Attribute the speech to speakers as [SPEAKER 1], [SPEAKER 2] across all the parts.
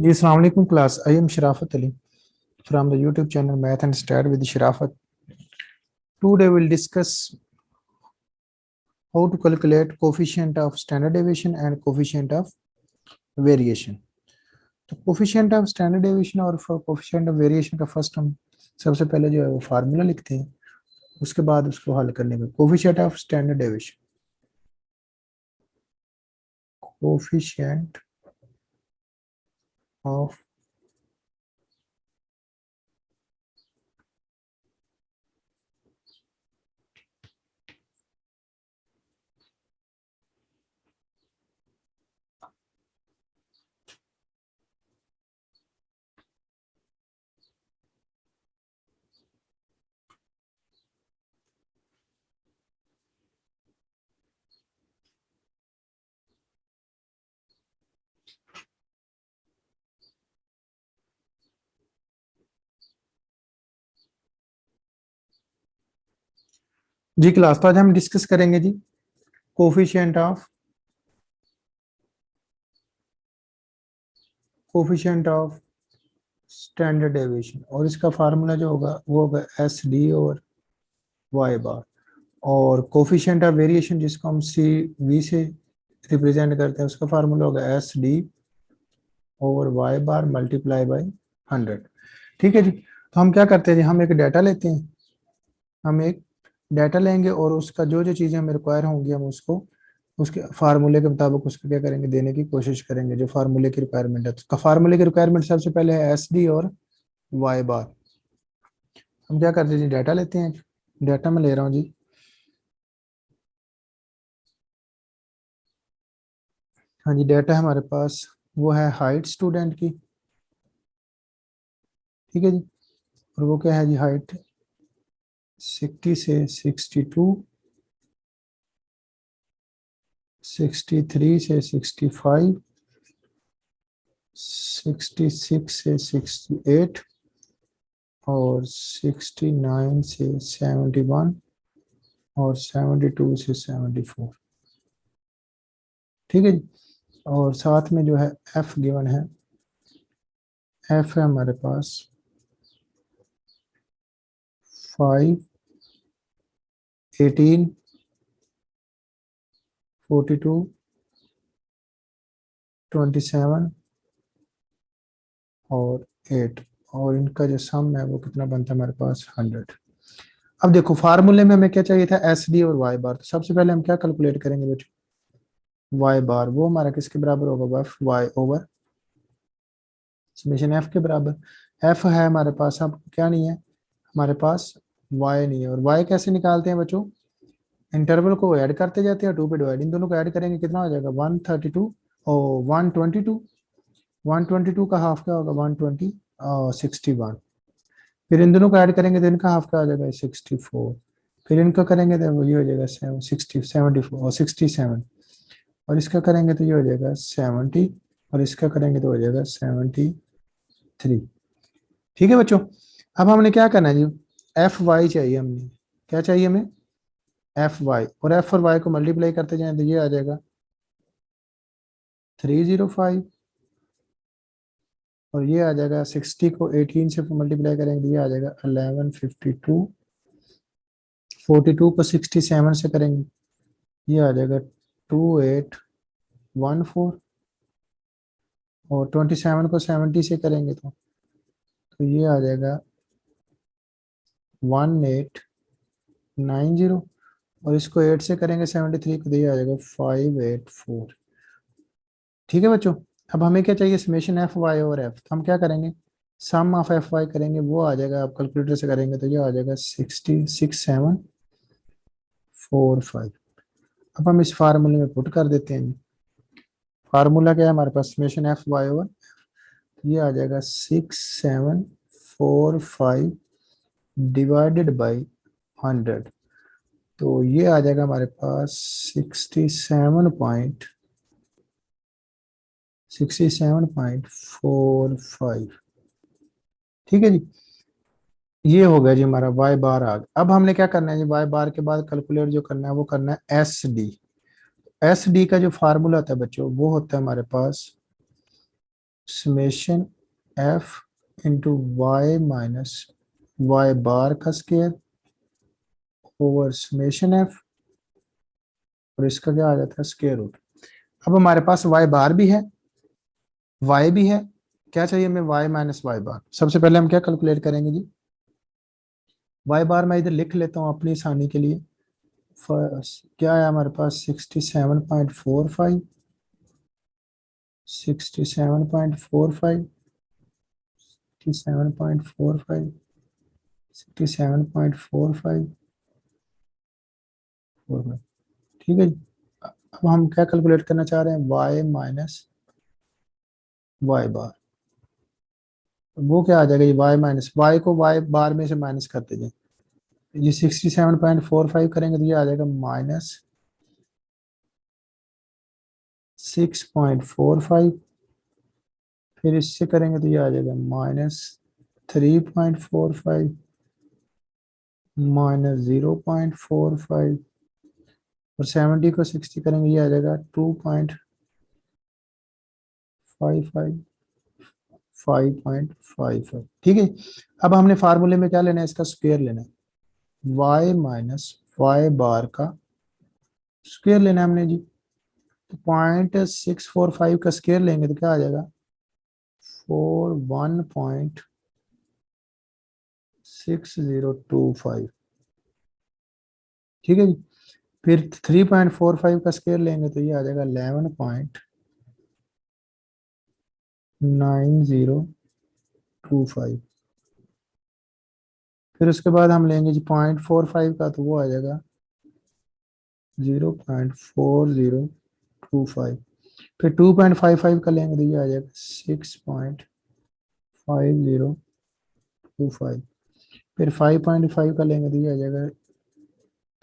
[SPEAKER 1] जी अस्सलाम वालेकुम class. I am Sharafat Ali from the YouTube channel Math and Stat with Sharafat. Today we'll discuss how to calculate coefficient of standard deviation and coefficient of variation. तो coefficient of standard deviation और coefficient of variation का first हम सबसे पहले जो है वो formula लिखते हैं, उसके बाद उसको हल करने में coefficient of standard deviation, coefficient of जी क्लास। तो आज हम डिस्कस करेंगे जी कोफिशिएंट ऑफ स्टैंडर्ड डेविएशन, और इसका फार्मूला जो होगा वो होगा एस डी और वाई बार। और कोफिशिएंट ऑफ वेरिएशन जिसको हम सी वी से रिप्रेजेंट करते हैं, उसका फार्मूला होगा S D over Y bar multiply by 100। ठीक है जी। तो हम क्या करते हैं जी, हम एक डाटा लेते हैं, हम एक डाटा लेंगे और उसका जो जो चीज़ें हमें रिक्वायर होंगी हम उसको उसके फार्मूले के मुताबिक उसको क्या करेंगे, देने की कोशिश करेंगे। जो फार्मूले की रिक्वायरमेंट है, तो फार्मूले की रिक्वायरमेंट सबसे पहले है एस डी और वाई बार। हम क्या करते हैं जी, डाटा लेते हैं। डाटा में ले रहा हूँ जी, हाँ जी, डाटा हमारे पास वो है हाइट स्टूडेंट की। ठीक है जी। और वो क्या है जी, हाइट 60 से 62, 63 से 65, 66 से 68 और 69 से 71 और 72 से 74। ठीक है जी। और साथ में जो है एफ गिवन है, एफ है हमारे पास 5, 18, 42, 27 और 8, और इनका जो सम है वो कितना बनता है हमारे पास 100। अब देखो फार्मूले में हमें क्या चाहिए था, एस डी और वाई बार। तो सबसे पहले हम क्या कैलकुलेट करेंगे बच्चों, वाई बार। वो हमारा किसके बराबर होगा, F Y over summation F के बराबर। एफ है हमारे पास, अब क्या नहीं है हमारे पास, वाई नहीं है। और वाई कैसे निकालते हैं बच्चों, इंटरवल को ऐड करते जाते हैं, टू पे डिवाइड, इन दोनों को ऐड करेंगे कितना हो जाएगा 132 और 122। 122 का हाफ क्या होगा 120, 61। फिर इन दोनों को ऐड करेंगे तो इनका हाफ क्या हो जाएगा 64। फिर इनका करेंगे तो ये हो जाएगा 74 और 67। और इसका करेंगे तो ये हो जाएगा 70, और इसका करेंगे तो हो जाएगा 73। ठीक है बच्चों। अब हमने क्या करना है जी, एफ वाई चाहिए हमने। क्या चाहिए हमें, एफ वाई। और एफ और वाई को मल्टीप्लाई करते जाएं तो ये आ जाएगा 305, और ये आ जाएगा 60 को 18 से मल्टीप्लाई करेंगे तो ये आ जाएगा 1152। 42 को 67 से करेंगे ये आ जाएगा 2814। और 27 को 70 से करेंगे तो ये आ जाएगा 1890। और इसको 8 से करेंगे 73 को तो ये आ जाएगा 584। ठीक है बच्चों। अब हमें क्या चाहिए, समेशन एफ वाई और एफ। तो हम क्या करेंगे, सम ऑफ एफ वाई करेंगे, वो आ जाएगा, आप कैलकुलेटर से करेंगे तो ये आ जाएगा 66745। अब हम इस फार्मूले में पुट कर देते हैं। फार्मूला क्या है हमारे पास, समेशन एफ वाई ओवर, ये आ जाएगा 6745 डिवाइडेड बाई 100। तो ये आ जाएगा हमारे पास 67.45। ठीक है जी। ये हो गया जी हमारा वाई बार आ गया। अब हमने क्या करना है जी, वाई बार के बाद कैलकुलेट जो करना है वो करना है एस डी। एस डी का जो फार्मूला होता है बच्चों, वो होता है हमारे पास summation F into Y minus Y bar का स्केयर ओवर समेशन एफ, और इसका क्या आ जाता है स्केयर रूट। अब हमारे पास वाई बार भी है, वाई भी है, क्या चाहिए हमें वाई माइनस वाई बार। सबसे पहले हम क्या कैलकुलेट करेंगे जी, वाई बार मैं इधर लिख लेता हूँ अपनी आसानी के लिए। फर्स्ट क्या है हमारे पास 67.45, 67.45, 67.45, 67.45, ठीक है जी। अब हम क्या कैलकुलेट करना चाह रहे हैं वाई माइनस वाई बार, वो क्या आ जाएगा ये वाई माइनस वाई को वाई बार में से माइनस करते जाए, ये 67.45 करेंगे तो ये आ जाएगा माइनस 6.45, फिर इससे करेंगे तो ये आ जाएगा माइनस 3.45, माइनस 0.45, और 70 को 60 करेंगे ये आ जाएगा 2.55, 5.55, ठीक है। अब हमने फार्मूले में क्या लेना है, इसका स्क्वायर लेना है, वाई माइनस वाई बार का स्क्वायर लेना है हमने जी। तो 0.645 का स्क्वायर लेंगे तो क्या आ जाएगा 41.6025, ठीक है जी। फिर 3.45 का स्क्वायर लेंगे तो ये आ जाएगा 11.9025, फिर उसके बाद हम लेंगे जी 0.45 का, तो वो आ जाएगा 0.4025, फिर 2.55 का लेंगे तो ये आ जाएगा 6.5025, फिर 5.5 का लेंगे तो ये आ जाएगा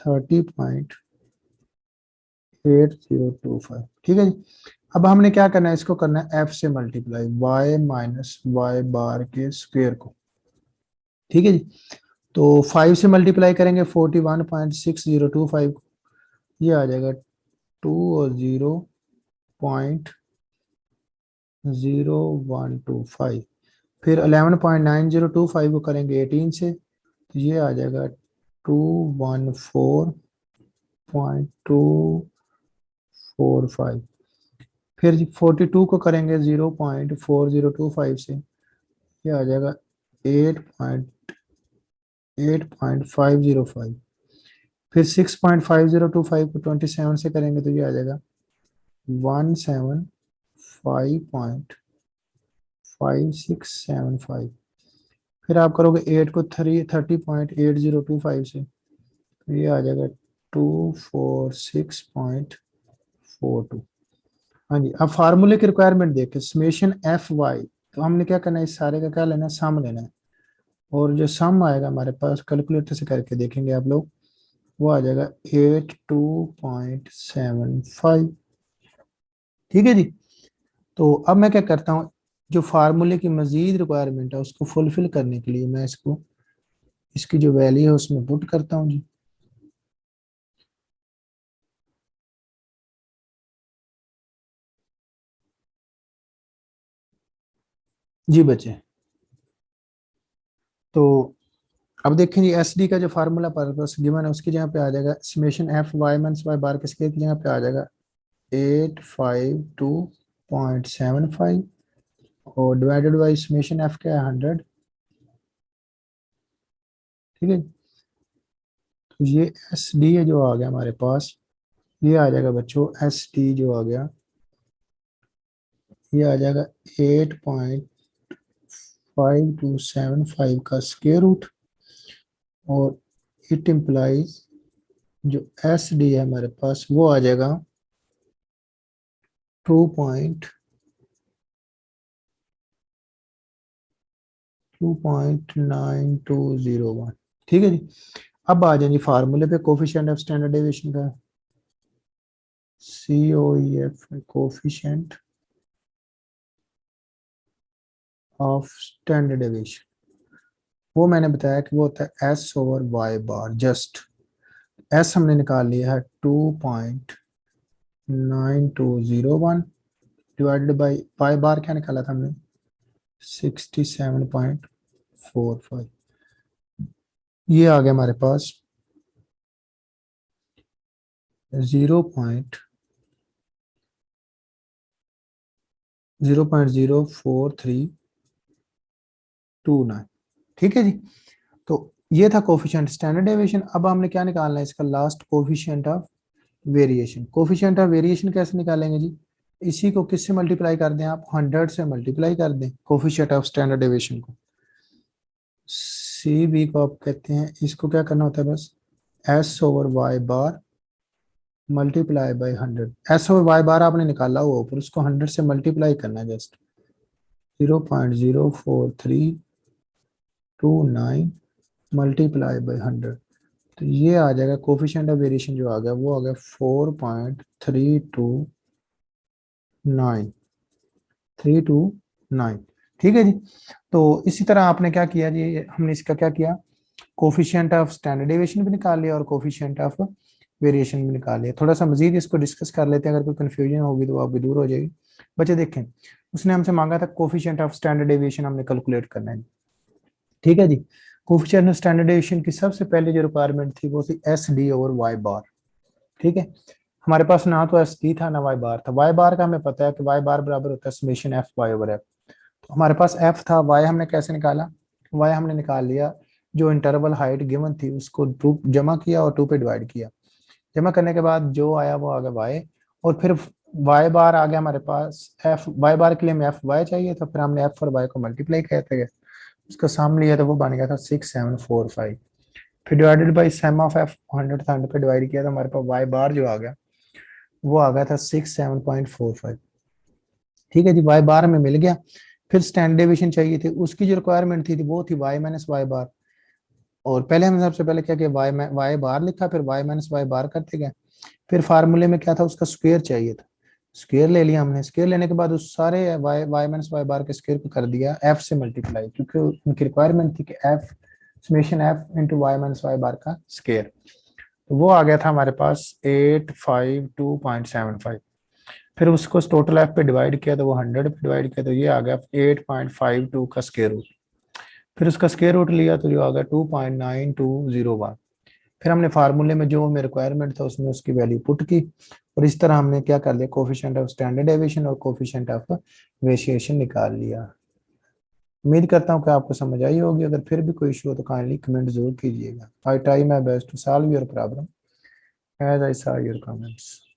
[SPEAKER 1] 30.8025, ठीक है जी। अब हमने क्या करना है, इसको करना है एफ से multiply Y minus Y bar के स्क्वायर को, ठीक है जी। तो 5 से मल्टीप्लाई करेंगे 41.6025 को, ये आ जाएगा 2 और 0.0125, फिर 11.9025 को करेंगे 18 से, तो ये आ जाएगा 214.245, फिर 42 को करेंगे 0.4025 से, ये आ जाएगा 8.505, फिर 6.5025 को 27 से करेंगे तो ये आ जाएगा 175.5675, फिर आप करोगे 8 को 30.8025 से, तो ये आ जाएगा 246.42। हाँ जी, अब फार्मूले की रिक्वायरमेंट देखें, समेशन एफ वाई, तो हमने क्या करना है इस सारे का क्या लेना है सम लेना है, और जो सम आएगा हमारे पास कैलकुलेटर से करके देखेंगे आप लोग, वो आ जाएगा 82.75, ठीक है जी। तो अब मैं क्या करता हूँ, जो फार्मूले की मजीद रिक्वायरमेंट है उसको फुलफिल करने के लिए मैं इसको इसकी जो वैल्यू है उसमें पुट करता हूँ जी। जी बच्चे, तो अब देखें जी एस डी का जो फार्मूला पर्पस गिवन है उसकी जगह पे आ जाएगा summation F Y minus Y bar के स्क्वायर की जगह पे आ जाएगा 852.75, और डिवाइडेड बाई समेशन एफ क्या है 100, ठीक है। तो ये एस डी है जो आ गया हमारे पास, ये आ जाएगा बच्चों एस डी जो आ गया, ये आ जाएगा 8.5275 का स्क्वायर रूट, और इट इम्प्लाइज जो एस डी है हमारे पास वो आ जाएगा 2.9201, ठीक है जी। अब आ जाएंगे फार्मूले पे, कोफिशिएंट ऑफ स्टैंडर्ड डेविएशन का C O E F, coefficient of standard deviation, वो मैंने बताया कि वो होता है S over Y bar, just S हमने निकाल लिया है 2.9201, डिवाइडेड बाई वाई बार क्या निकाला था हमने 67.45, ये आ गया हमारे पास 0.04329। ठीक है जी। तो ये था कोफिशिएंट स्टैंडर्ड डेविएशन। अब हमने क्या निकालना है इसका last, coefficient of variation. Coefficient of variation कैसे निकालेंगे जी, इसी को किससे मल्टीप्लाई कर दें आप, 100 से मल्टीप्लाई कर दें कोफिशिएंट ऑफ स्टैंडर्ड डेविएशन को। सी बी को आप कहते हैं, इसको क्या करना होता है बस S over Y bar multiply by 100। S over Y bar आपने निकाला हुआ ऊपर, उसको 100 से मल्टीप्लाई करना है जस्ट 0.04329 मल्टीप्लाई बाई 100। तो ये आ जाएगा कोफिशिएंट ऑफ वेरिएशन जो आ गया वो आ गया 4.329। ठीक है जी। तो इसी तरह आपने क्या किया जी, हमने इसका क्या किया, कोफिशिएंट ऑफ स्टैंडर्ड डेविएशन भी निकाल लिया और कोफिशिएंट ऑफ वेरिएशन भी निकाल लिया। थोड़ा सा मजीद इसको डिस्कस कर लेते हैं, अगर कोई कंफ्यूजन होगी तो आपकी दूर हो जाएगी। बच्चे देखें, उसने हमसे मांगा था कोफिशिएंट ऑफ स्टैंडर्ड डेविएशन हमने कैलकुलेट करना है। ठीक है जी। कोफिशिएंट ऑफ स्टैंडर्ड डेविएशन की सबसे पहले जो रिक्वायरमेंट थी वो थी एस डी ओवर वाई बार। ठीक है, हमारे पास ना तो एस डी था ना वाई बार था। वाई बार का हमें पता है कि वाई बार बराबर होता है summation F Y over F. तो हमारे पास एफ था, वाई हमने कैसे निकाला, वाई हमने निकाल लिया जो इंटरवल हाइट गिवन थी उसको टू जमा किया और 2 पे डिवाइड किया। जमा करने के बाद जो आया वो आ गया वाई, और फिर वाई बार आ गया हमारे पास एफ। वाई बार के लिए हमें एफ वाई चाहिए था, फिर हमने एफ और वाई को मल्टीप्लाई कहते गए, उसका सम लिया तो वो बन गया था 6745। फिर divided by sum of F 100 था, 100 पे डिवाइड किया तो हमारे पास वाई बार जो आ गया वो आ गया था 67.45। ठीक है जी, वाई बार हमें मिल गया। फिर स्टैंडर्ड डेविएशन चाहिए थी, उसकी जो रिक्वायरमेंट थी वो थी वाई माइनस वाई बार। और पहले हमने सबसे पहले क्या किया, वाई बार लिखा, फिर वाई माइनस वाई बार करते गए। फिर फार्मूले में क्या था, उसका स्क्वायर चाहिए था, स्क्वायर ले लिया हमने। स्क्वायर लेने के बाद उस सारे Y Y minus Y bar के स्क्वायर को कर दिया एफ से मल्टीप्लाई, क्योंकि उनकी रिक्वायरमेंट थी कि F summation F into Y minus Y bar का स्क्वायर। तो वो आ गया था हमारे पास 852.75। फिर उसको टोटल एफ पे डिवाइड किया तो वो 100 पे डिवाइड किया तो ये आ गया 8.52 का स्क्वायर रूट। फिर उसका स्क्वायर रूट लिया तो जो आ गया 2.9201। फिर हमने फार्मूले में जो हमें रिक्वायरमेंट था उसमें उसकी वैल्यू पुट की, और इस तरह हमने क्या कर लिया, कोफिशिएंट ऑफ स्टैंडर्ड डेविएशन और कोफिशिएंट ऑफ वेरिएशन निकाल लिया। उम्मीद करता हूँ कि आपको समझ आई होगी। अगर फिर भी कोई इशू हो तो काइंडली कमेंट जरूर कीजिएगा। I try my best to solve your problem as I saw your comments.